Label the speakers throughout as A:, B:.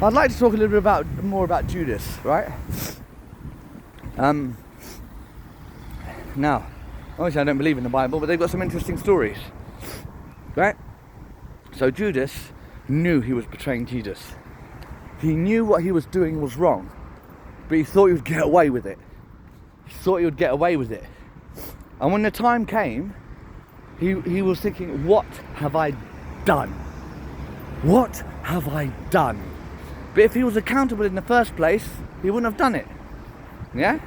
A: I'd like to talk a little bit more about Judas, right? Now, obviously I don't believe in the Bible, but they've got some interesting stories, right? So Judas knew he was betraying Jesus. He knew what he was doing was wrong, but he thought he would get away with it. And when the time came, he was thinking, what have I done? What have I done? But if he was accountable in the first place, he wouldn't have done it. Yeah?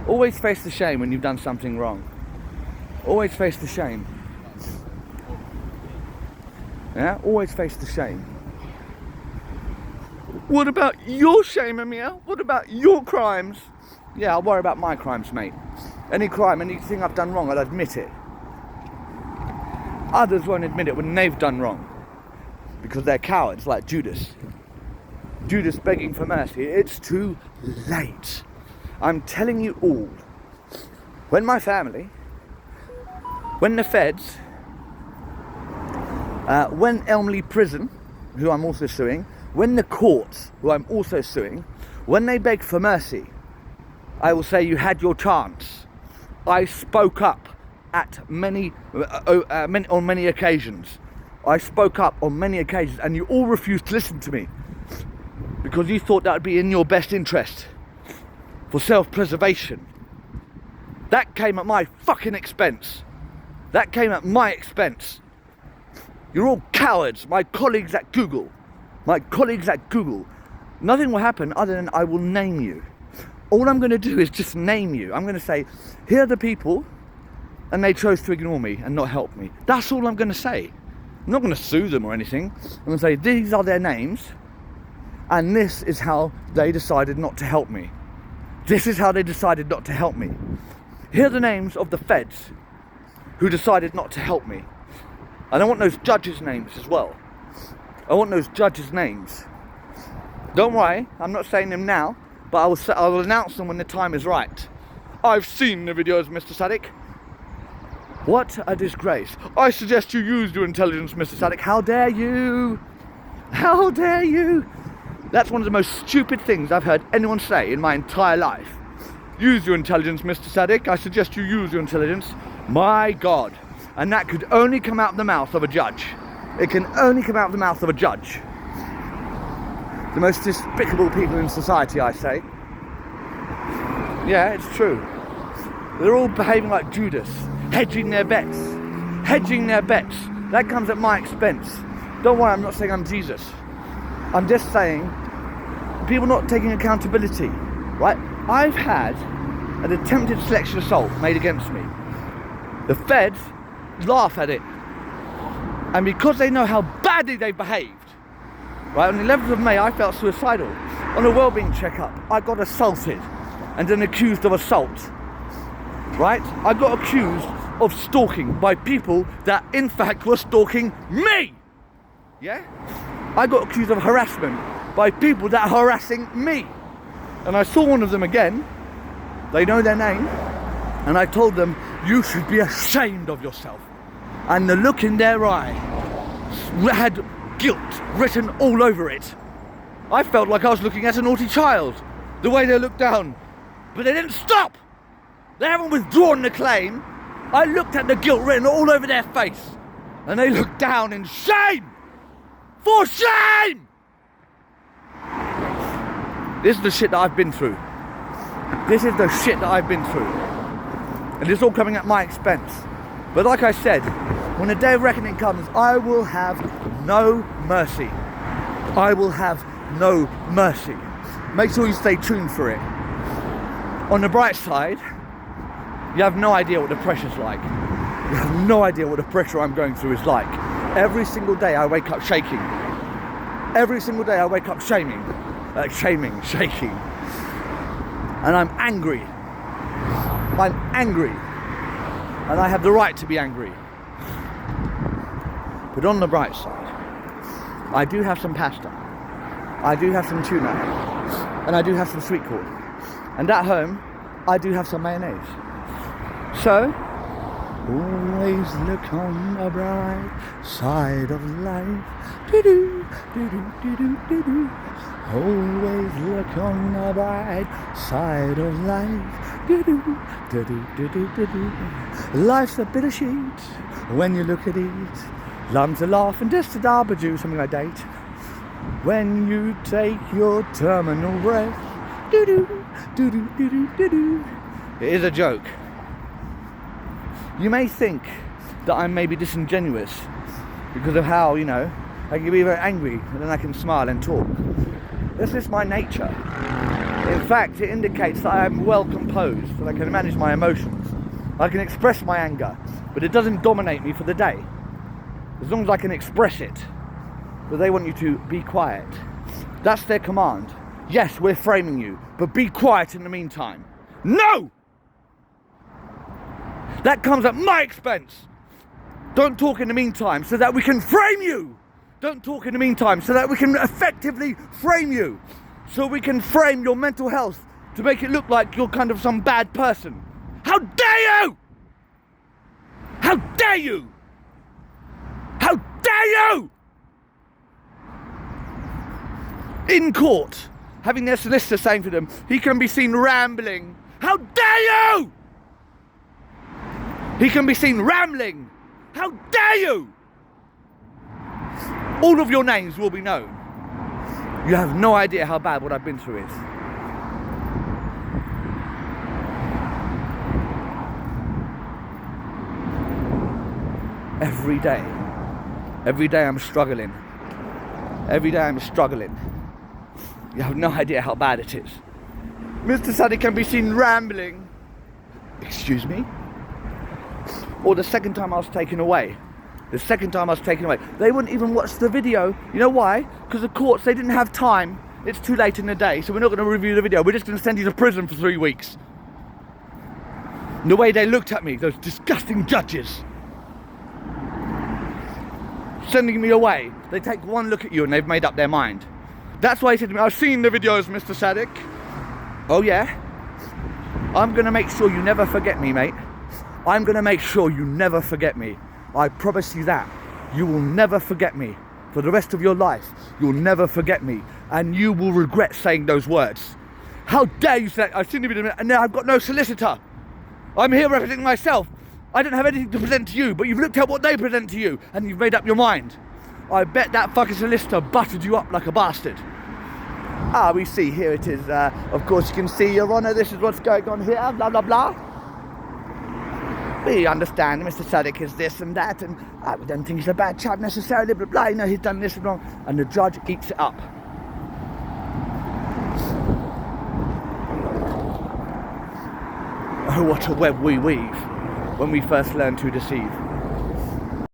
A: Always face the shame when you've done something wrong. Always face the shame. Yeah? Always face the shame. What about your shame, Emil? What about your crimes? Yeah, I'll worry about my crimes, mate. Any crime, anything I've done wrong, I'll admit it. Others won't admit it when they've done wrong, because they're cowards like Judas. Judas begging for mercy. It's too late. I'm telling you all. When my family, when the feds, when Elmley Prison, who I'm also suing, when the courts, who I'm also suing, when they beg for mercy, I will say you had your chance. I spoke up at on many occasions. I spoke up on many occasions, and you all refused to listen to me because you thought that would be in your best interest for self-preservation. That came at my fucking expense. That came at my expense. You're all cowards, my colleagues at Google. Nothing will happen other than I will name you. All I'm going to do is just name you. I'm going to say, here are the people, and they chose to ignore me and not help me. That's all I'm going to say. I'm not going to sue them or anything. I'm going to say, these are their names, and this is how they decided not to help me. This is how they decided not to help me. Here are the names of the feds who decided not to help me. And I want those judges' names as well. I want those judges' names. Don't worry, I'm not saying them now, but I will announce them when the time is right. I've seen the videos, Mr. Sadek. What a disgrace. I suggest you use your intelligence, Mr. Sadek. How dare you? How dare you? That's one of the most stupid things I've heard anyone say in my entire life. Use your intelligence, Mr. Sadek. I suggest you use your intelligence. My God. And that could only come out of the mouth of a judge. It can only come out of the mouth of a judge. The most despicable people in society, I say. Yeah, it's true. They're all behaving like Judas, hedging their bets. That comes at my expense. Don't worry, I'm not saying I'm Jesus. I'm just saying people not taking accountability, right? I've had an attempted sexual assault made against me. The feds laugh at it. And because they know how badly they've behaved, right, on the 11th of May, I felt suicidal. On a wellbeing checkup, I got assaulted and then accused of assault, right? I got accused of stalking by people that, in fact, were stalking me, yeah? I got accused of harassment by people that are harassing me. And I saw one of them again. They know their name. And I told them, you should be ashamed of yourself. And the look in their eye had guilt written all over it. I felt like I was looking at a naughty child, the way they looked down. But they didn't stop. They haven't withdrawn the claim. I looked at the guilt written all over their face. And they looked down in shame. For shame! This is the shit that I've been through. And it's all coming at my expense. But like I said, when the day of reckoning comes, I will have no mercy. Make sure you stay tuned for it. On the bright side, you have no idea what the pressure's like. You have no idea what the pressure I'm going through is like. Every single day I wake up shaking. Every single day I wake up shaking. And I'm angry. And I have the right to be angry. But on the bright side, I do have some pasta. I do have some tuna. And I do have some sweet corn. And at home, I do have some mayonnaise. So, ooh, Always look on the bright side of life. Do-do, do-do, do-do, do-do. Always look on the bright side of life. Do-do, do-do, do-do, do-do. Life's a bittersweet when you look at it. Lumps a laugh and just a dabba-doo, something like that. When you take your terminal breath. Do-do, do-do, do-do, do-do. It is a joke. You may think that I'm maybe disingenuous because of how, I can be very angry and then I can smile and talk. This is my nature. In fact, it indicates that I am well composed and I can manage my emotions. I can express my anger, but it doesn't dominate me for the day. As long as I can express it. But they want you to be quiet. That's their command. Yes, we're framing you, but be quiet in the meantime. No! That comes at my expense. Don't talk in the meantime so that we can frame you. Don't talk in the meantime so that we can effectively frame you. So we can frame your mental health to make it look like you're kind of some bad person. How dare you! How dare you! How dare you! In court, having their solicitor saying to them, he can be seen rambling. How dare you! He can be seen rambling. How dare you! All of your names will be known. You have no idea how bad what I've been through is. Every day I'm struggling. Every day I'm struggling. You have no idea how bad it is. Mr. Sadiq can be seen rambling. Excuse me? Or the second time I was taken away. They wouldn't even watch the video. You know why? Because the courts, they didn't have time. It's too late in the day, so we're not going to review the video. We're just going to send you to prison for 3 weeks. And the way they looked at me, those disgusting judges. Sending me away. They take one look at you and they've made up their mind. That's why he said to me, I've seen the videos, Mr. Sadiq. Oh yeah? I'm going to make sure you never forget me, mate. I'm going to make sure you never forget me. I promise you that. You will never forget me. For the rest of your life, you'll never forget me. And you will regret saying those words. How dare you say, I've seen the video and now I've got no solicitor. I'm here representing myself. I don't have anything to present to you, but you've looked at what they present to you and you've made up your mind. I bet that fucking solicitor buttered you up like a bastard. We see, here it is. Of course you can see, Your Honour, this is what's going on here, blah, blah, blah. We understand Mr. Sadiq is this and that, and we don't think he's a bad chap necessarily, blah, blah, he's done this and wrong. And the judge eats it up. Oh, what a web we weave when we first learn to deceive.